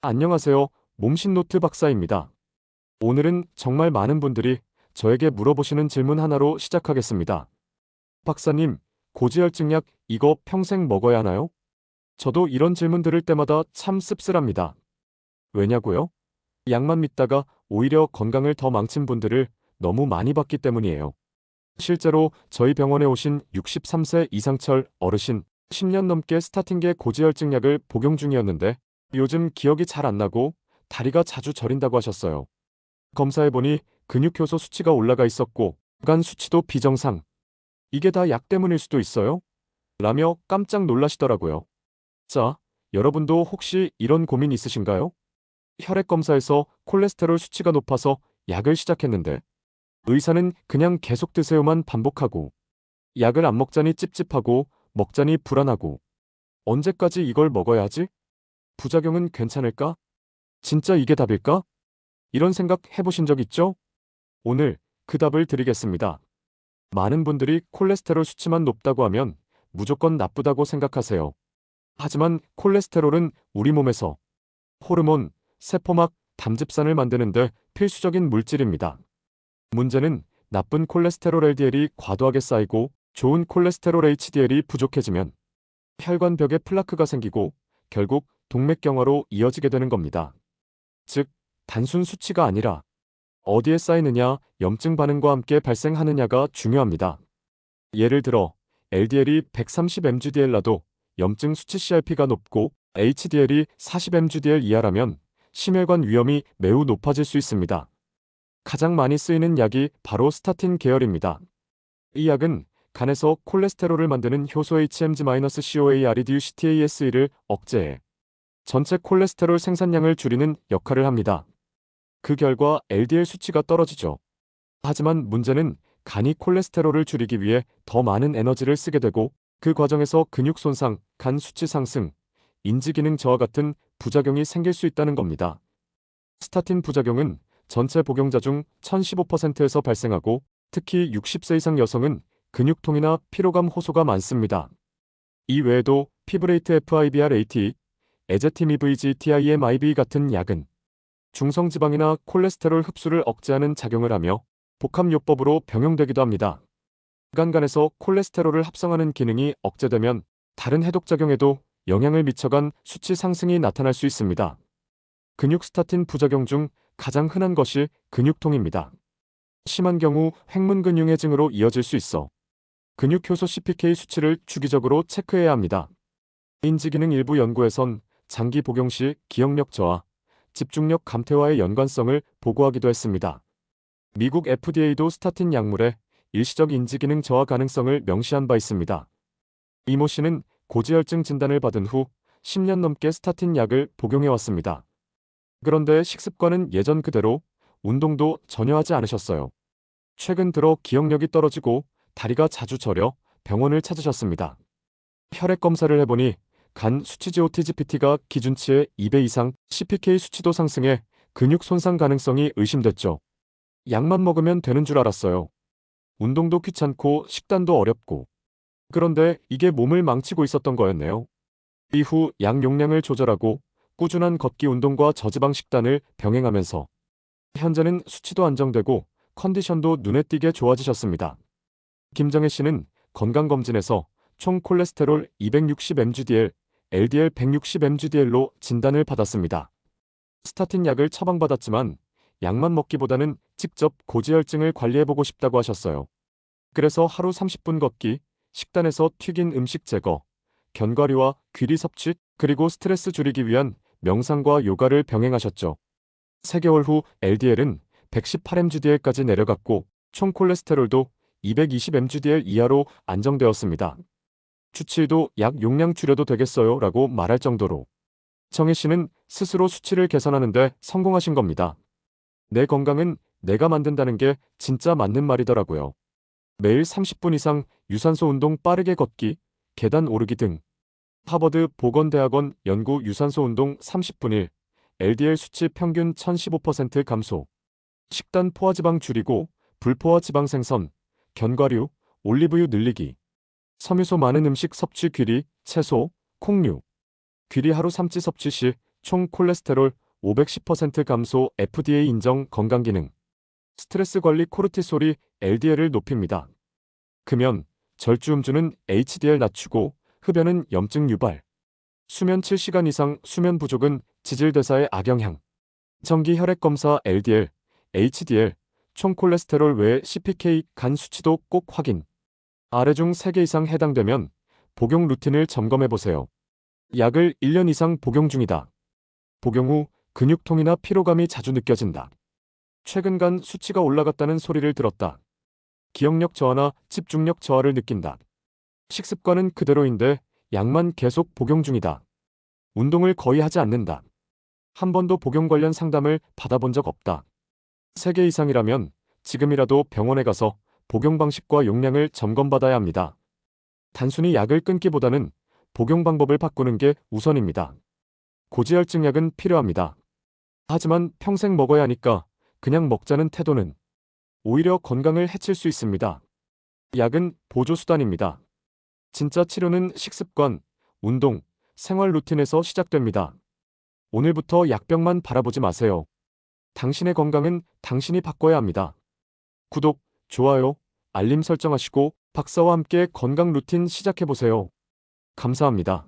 안녕하세요. 몸신노트 박사입니다. 오늘은 정말 많은 분들이 저에게 물어보시는 질문 하나로 시작하겠습니다. 박사님, 고지혈증 약 이거 평생 먹어야 하나요? 저도 이런 질문 들을 때마다 참 씁쓸합니다. 왜냐고요? 약만 믿다가 오히려 건강을 더 망친 분들을 너무 많이 봤기 때문이에요. 실제로 저희 병원에 오신 63세 이상철 어르신 10년 넘게 스타틴계 고지혈증 약을 복용 중이었는데 요즘 기억이 잘 안 나고 다리가 자주 저린다고 하셨어요. 검사해보니 근육효소 수치가 올라가 있었고 간 수치도 비정상. 이게 다 약 때문일 수도 있어요? 라며 깜짝 놀라시더라고요. 자, 여러분도 혹시 이런 고민 있으신가요? 혈액 검사에서 콜레스테롤 수치가 높아서 약을 시작했는데 의사는 그냥 계속 드세요만 반복하고 약을 안 먹자니 찝찝하고 먹자니 불안하고 언제까지 이걸 먹어야 하지? 부작용은 괜찮을까? 진짜 이게 답일까? 이런 생각 해보신 적 있죠? 오늘 그 답을 드리겠습니다. 많은 분들이 콜레스테롤 수치만 높다고 하면 무조건 나쁘다고 생각하세요. 하지만 콜레스테롤은 우리 몸에서 호르몬, 세포막, 담즙산을 만드는데 필수적인 물질입니다. 문제는 나쁜 콜레스테롤 LDL이 과도하게 쌓이고 좋은 콜레스테롤 HDL이 부족해지면 혈관벽에 플라크가 생기고 결국 동맥경화로 이어지게 되는 겁니다. 즉, 단순 수치가 아니라 어디에 쌓이느냐, 염증 반응과 함께 발생하느냐가 중요합니다. 예를 들어 LDL이 130mg/dl라도 염증 수치 CRP가 높고 HDL이 40mg/dl 이하라면 심혈관 위험이 매우 높아질 수 있습니다. 가장 많이 쓰이는 약이 바로 스타틴 계열입니다. 이 약은 간에서 콜레스테롤을 만드는 효소 HMG-CoA-REDUCTAS를 억제해 전체 콜레스테롤 생산량을 줄이는 역할을 합니다. 그 결과 LDL 수치가 떨어지죠. 하지만 문제는 간이 콜레스테롤을 줄이기 위해 더 많은 에너지를 쓰게 되고 그 과정에서 근육 손상, 간 수치 상승, 인지 기능 저하 같은 부작용이 생길 수 있다는 겁니다. 스타틴 부작용은 전체 복용자 중 1015%에서 발생하고 특히 60세 이상 여성은 근육통이나 피로감 호소가 많습니다. 이 외에도 피브레이트 FIBR-AT, 에제티미브이지 TIMIB 같은 약은 중성지방이나 콜레스테롤 흡수를 억제하는 작용을 하며 복합요법으로 병용되기도 합니다. 간간에서 콜레스테롤을 합성하는 기능이 억제되면 다른 해독작용에도 영향을 미쳐간 수치 상승이 나타날 수 있습니다. 근육 스타틴 부작용 중 가장 흔한 것이 근육통입니다. 심한 경우 횡문근융해증으로 이어질 수 있어 근육효소 CPK 수치를 주기적으로 체크해야 합니다. 인지기능 일부 연구에선 장기 복용 시 기억력 저하, 집중력 감퇴와의 연관성을 보고하기도 했습니다. 미국 FDA도 스타틴 약물의 일시적 인지기능 저하 가능성을 명시한 바 있습니다. 이모 씨는 고지혈증 진단을 받은 후 10년 넘게 스타틴 약을 복용해왔습니다. 그런데 식습관은 예전 그대로, 운동도 전혀 하지 않으셨어요. 최근 들어 기억력이 떨어지고 다리가 자주 저려 병원을 찾으셨습니다. 혈액 검사를 해보니 간 수치 GOT-GPT가 기준치의 2배 이상, CPK 수치도 상승해 근육 손상 가능성이 의심됐죠. 약만 먹으면 되는 줄 알았어요. 운동도 귀찮고 식단도 어렵고. 그런데 이게 몸을 망치고 있었던 거였네요. 이후 약 용량을 조절하고 꾸준한 걷기 운동과 저지방 식단을 병행하면서 현재는 수치도 안정되고 컨디션도 눈에 띄게 좋아지셨습니다. 김정혜 씨는 건강검진에서 총 콜레스테롤 260mg/dl, LDL 160mg/dl로 진단을 받았습니다. 스타틴 약을 처방받았지만 약만 먹기보다는 직접 고지혈증을 관리해보고 싶다고 하셨어요. 그래서 하루 30분 걷기, 식단에서 튀긴 음식 제거, 견과류와 귀리 섭취, 그리고 스트레스 줄이기 위한 명상과 요가를 병행하셨죠. 3개월 후 LDL은 118mg/dl까지 내려갔고 총 콜레스테롤도 220mg/dl 이하로 안정되었습니다. 주치의도 약 용량 줄여도 되겠어요? 라고 말할 정도로 정혜 씨는 스스로 수치를 개선하는데 성공하신 겁니다. 내 건강은 내가 만든다는 게 진짜 맞는 말이더라고요. 매일 30분 이상 유산소 운동 빠르게 걷기, 계단 오르기 등 하버드 보건대학원 연구 유산소 운동 30분 일, LDL 수치 평균 1015% 감소, 식단 포화지방 줄이고 불포화 지방 생선, 견과류, 올리브유 늘리기, 섬유소 많은 음식 섭취 귀리, 채소, 콩류, 귀리 하루 3찌 섭취 시 총 콜레스테롤 510% 감소 FDA 인정 건강기능. 스트레스 관리 코르티솔이 LDL을 높입니다. 금연, 절주음주는 HDL 낮추고 흡연은 염증 유발. 수면 7시간 이상 수면 부족은 지질대사에 악영향. 정기 혈액검사 LDL, HDL, 총 콜레스테롤 외에 CPK 간 수치도 꼭 확인. 아래 중 3개 이상 해당되면 복용 루틴을 점검해보세요. 약을 1년 이상 복용 중이다. 복용 후 근육통이나 피로감이 자주 느껴진다. 최근 간 수치가 올라갔다는 소리를 들었다. 기억력 저하나 집중력 저하를 느낀다. 식습관은 그대로인데 약만 계속 복용 중이다. 운동을 거의 하지 않는다. 한 번도 복용 관련 상담을 받아본 적 없다. 3개 이상이라면 지금이라도 병원에 가서 복용 방식과 용량을 점검받아야 합니다. 단순히 약을 끊기보다는 복용 방법을 바꾸는 게 우선입니다. 고지혈증 약은 필요합니다. 하지만 평생 먹어야 하니까 그냥 먹자는 태도는 오히려 건강을 해칠 수 있습니다. 약은 보조수단입니다. 진짜 치료는 식습관, 운동, 생활 루틴에서 시작됩니다. 오늘부터 약병만 바라보지 마세요. 당신의 건강은 당신이 바꿔야 합니다. 구독, 좋아요, 알림 설정하시고 박사와 함께 건강 루틴 시작해보세요. 감사합니다.